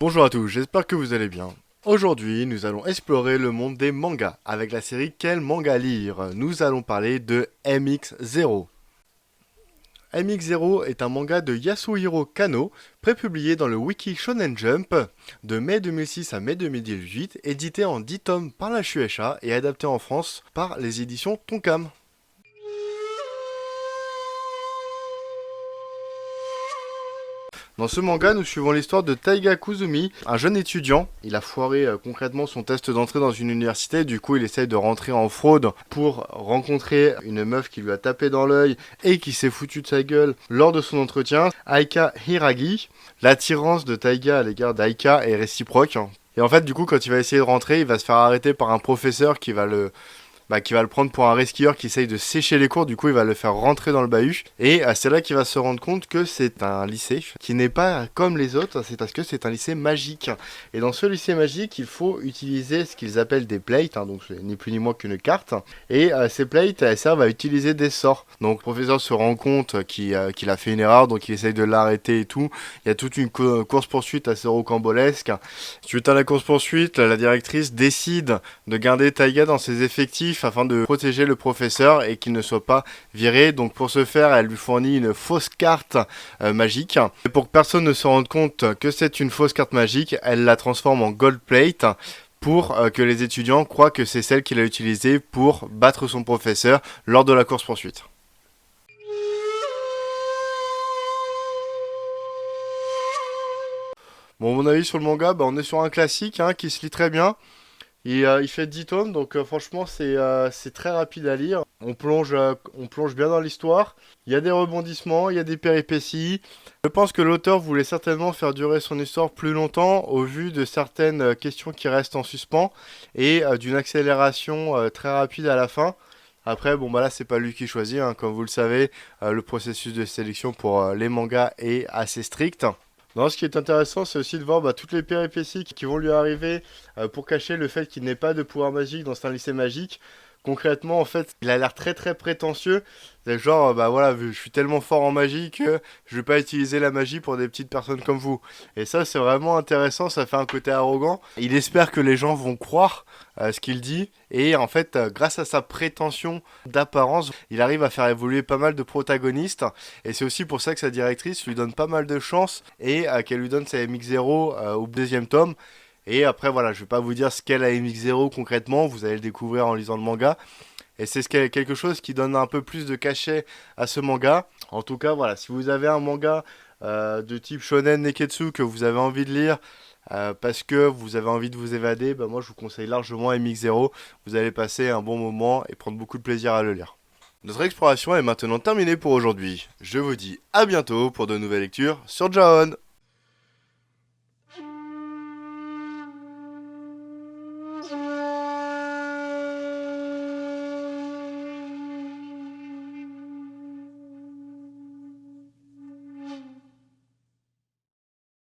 Bonjour à tous, j'espère que vous allez bien. Aujourd'hui, nous allons explorer le monde des mangas avec la série Quel manga lire. Nous allons parler de MX0. MX0 est un manga de Yasuhiro Kano, prépublié dans le Wiki Shonen Jump de mai 2006 à mai 2018, édité en 10 tomes par la Shueisha et adapté en France par les éditions Tonkam. Dans ce manga, nous suivons l'histoire de Taiga Kuzumi, un jeune étudiant. Il a foiré concrètement son test d'entrée dans une université, du coup il essaye de rentrer en fraude pour rencontrer une meuf qui lui a tapé dans l'œil et qui s'est foutu de sa gueule lors de son entretien, Aika Hiragi. L'attirance de Taiga à l'égard d'Aika est réciproque. Et en fait, du coup, quand il va essayer de rentrer, il va se faire arrêter par un professeur qui va le prendre pour un rescueur qui essaye de sécher les cours, du coup il va le faire rentrer dans le bahut, et c'est là qu'il va se rendre compte que c'est un lycée qui n'est pas comme les autres, c'est parce que c'est un lycée magique. Et dans ce lycée magique, il faut utiliser ce qu'ils appellent des plates, donc c'est ni plus ni moins qu'une carte, et ces plates, elles servent à utiliser des sorts. Donc le professeur se rend compte qu'il a fait une erreur, donc il essaye de l'arrêter et tout. Il y a toute une course-poursuite assez rocambolesque. Suite à la course-poursuite, la directrice décide de garder Taiga dans ses effectifs afin de protéger le professeur et qu'il ne soit pas viré. Donc pour ce faire, elle lui fournit une fausse carte magique. Et pour que personne ne se rende compte que c'est une fausse carte magique, elle la transforme en gold plate pour que les étudiants croient que c'est celle qu'il a utilisée pour battre son professeur lors de la course-poursuite. Bon, mon avis sur le manga, on est sur un classique qui se lit très bien. Il fait 10 tomes, donc franchement c'est très rapide à lire. On plonge bien dans l'histoire. Il y a des rebondissements, il y a des péripéties. Je pense que l'auteur voulait certainement faire durer son histoire plus longtemps au vu de certaines questions qui restent en suspens et d'une accélération très rapide à la fin. Après, là c'est pas lui qui choisit, comme vous le savez, le processus de sélection pour les mangas est assez strict. Non, ce qui est intéressant, c'est aussi de voir toutes les péripéties qui vont lui arriver pour cacher le fait qu'il n'ait pas de pouvoir magique dans un lycée magique. Concrètement, en fait, il a l'air très très prétentieux. C'est genre, voilà, je suis tellement fort en magie que je vais pas utiliser la magie pour des petites personnes comme vous. Et ça, c'est vraiment intéressant, ça fait un côté arrogant. Il espère que les gens vont croire ce qu'il dit. Et en fait, grâce à sa prétention d'apparence, il arrive à faire évoluer pas mal de protagonistes. Et c'est aussi pour ça que sa directrice lui donne pas mal de chance et qu'elle lui donne sa MX0 au deuxième tome. Et après, voilà, je vais pas vous dire ce qu'est la MX0 concrètement, vous allez le découvrir en lisant le manga. Et c'est quelque chose qui donne un peu plus de cachet à ce manga. En tout cas, voilà, si vous avez un manga de type shonen neketsu que vous avez envie de lire parce que vous avez envie de vous évader, moi je vous conseille largement MX0. Vous allez passer un bon moment et prendre beaucoup de plaisir à le lire. Notre exploration est maintenant terminée pour aujourd'hui. Je vous dis à bientôt pour de nouvelles lectures sur Jaon.